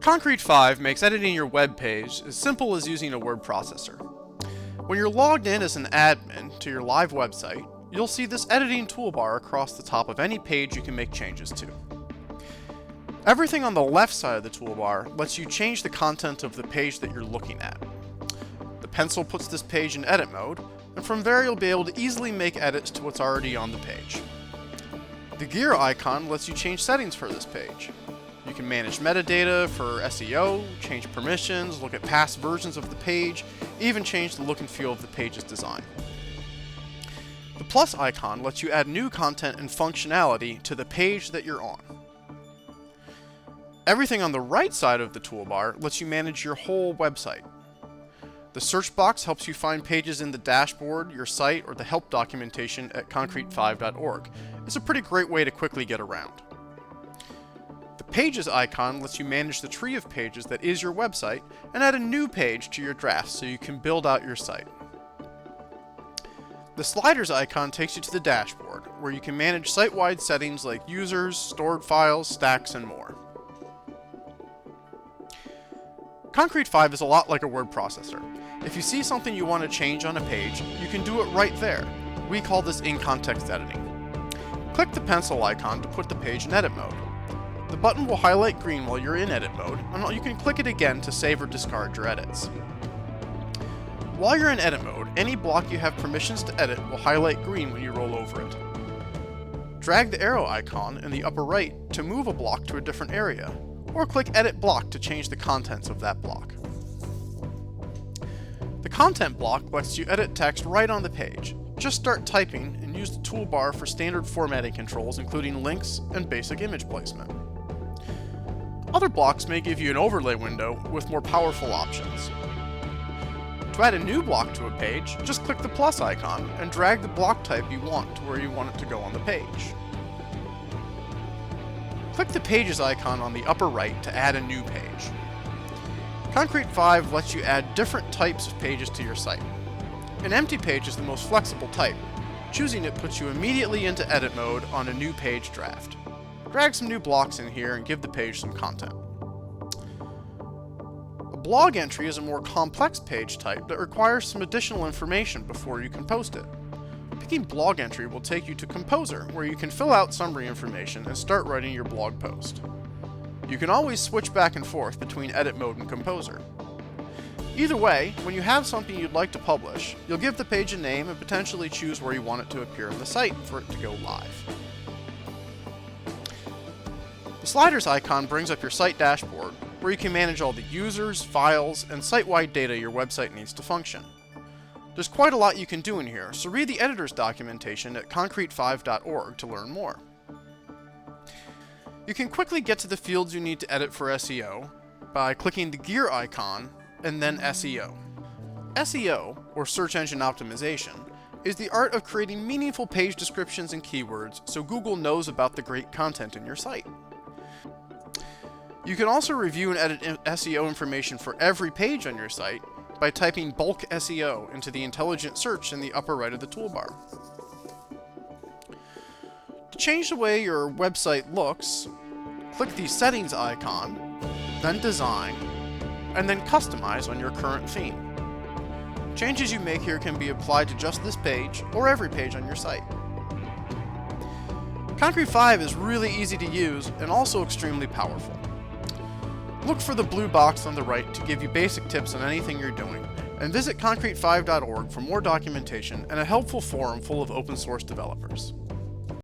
Concrete5 makes editing your web page as simple as using a word processor. When you're logged in as an admin to your live website, you'll see this editing toolbar across the top of any page you can make changes to. Everything on the left side of the toolbar lets you change the content of the page that you're looking at. The pencil puts this page in edit mode, and from there you'll be able to easily make edits to what's already on the page. The gear icon lets you change settings for this page. You can manage metadata for SEO, change permissions, look at past versions of the page, even change the look and feel of the page's design. The plus icon lets you add new content and functionality to the page that you're on. Everything on the right side of the toolbar lets you manage your whole website. The search box helps you find pages in the dashboard, your site, or the help documentation at concrete5.org. It's a pretty great way to quickly get around. The Pages icon lets you manage the tree of pages that is your website and add a new page to your draft so you can build out your site. The Sliders icon takes you to the dashboard, where you can manage site-wide settings like users, stored files, stacks, and more. Concrete5 is a lot like a word processor. If you see something you want to change on a page, you can do it right there. We call this in-context editing. Click the pencil icon to put the page in edit mode. The button will highlight green while you're in edit mode, and you can click it again to save or discard your edits. While you're in edit mode, any block you have permissions to edit will highlight green when you roll over it. Drag the arrow icon in the upper right to move a block to a different area, or click Edit Block to change the contents of that block. The content block lets you edit text right on the page. Just start typing and use the toolbar for standard formatting controls, including links and basic image placement. Other blocks may give you an overlay window with more powerful options. To add a new block to a page, just click the plus icon and drag the block type you want to where you want it to go on the page. Click the Pages icon on the upper right to add a new page. Concrete5 lets you add different types of pages to your site. An empty page is the most flexible type. Choosing it puts you immediately into edit mode on a new page draft. Drag some new blocks in here and give the page some content. A blog entry is a more complex page type that requires some additional information before you can post it. Picking blog entry will take you to Composer, where you can fill out summary information and start writing your blog post. You can always switch back and forth between edit mode and Composer. Either way, when you have something you'd like to publish, you'll give the page a name and potentially choose where you want it to appear on the site for it to go live. The Sliders icon brings up your site dashboard, where you can manage all the users, files, and site-wide data your website needs to function. There's quite a lot you can do in here, so read the editor's documentation at concrete5.org to learn more. You can quickly get to the fields you need to edit for SEO by clicking the gear icon and then SEO. SEO, or search engine optimization, is the art of creating meaningful page descriptions and keywords so Google knows about the great content in your site. You can also review and edit SEO information for every page on your site by typing bulk SEO into the intelligent search in the upper right of the toolbar. To change the way your website looks, click the settings icon, then design, and then customize on your current theme. Changes you make here can be applied to just this page or every page on your site. Concrete5 is really easy to use and also extremely powerful. Look for the blue box on the right to give you basic tips on anything you're doing, and visit concrete5.org for more documentation and a helpful forum full of open source developers.